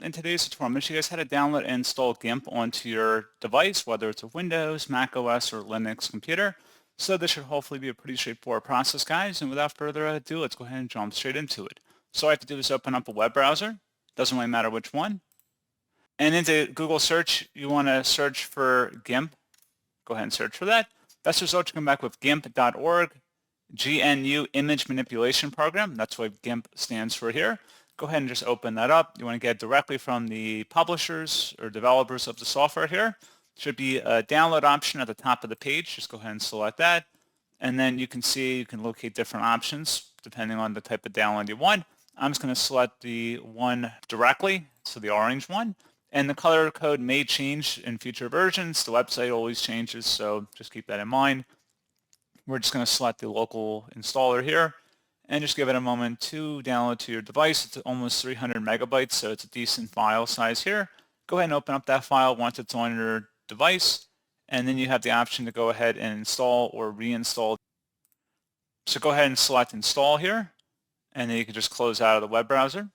In today's tutorial, I'm going to show you guys how to download and install GIMP onto your device, whether it's a Windows, macOS, or Linux computer. So this should hopefully be a pretty straightforward process, guys. And without further ado, let's go ahead and jump straight into it. So all I have to do is open up a web browser. Doesn't really matter which one. And into Google search, you want to search for GIMP. Go ahead and search for that. Best results come back with GIMP.org, GNU Image Manipulation Program. That's what GIMP stands for here. Go ahead and just open that up. You want to get directly from the publishers or developers of the software here. Should be a download option at the top of the page. Just go ahead and select that. And then you can see you can locate different options depending on the type of download you want. I'm just going to select the one directly, so the orange one. And the color code may change in future versions. The website always changes, so just keep that in mind. We're just going to select the local installer here and just give it a moment to download to your device. It's almost 300 megabytes, so it's a decent file size here. Go ahead and open up that file once it's on your device, and then you have the option to go ahead and install or reinstall. So go ahead and select install here, and then you can just close out of the web browser.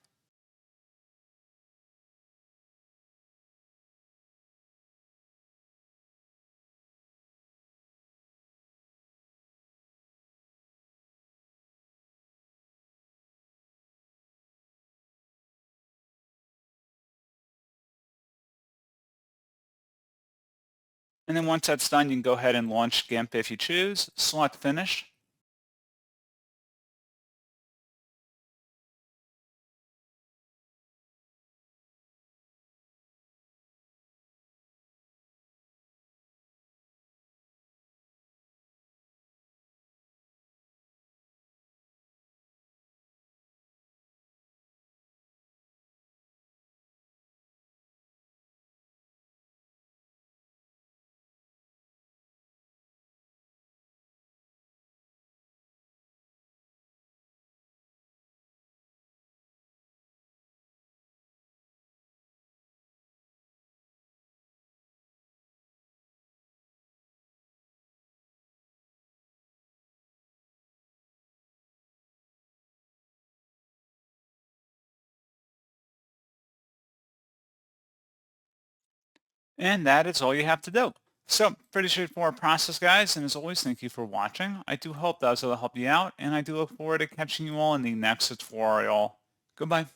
And then once that's done, you can go ahead and launch GIMP if you choose. Select Finish. And that is all you have to do. So pretty straightforward process, guys. And as always, thank you for watching. I do hope that was able to help you out, and I do look forward to catching you all in the next tutorial. Goodbye.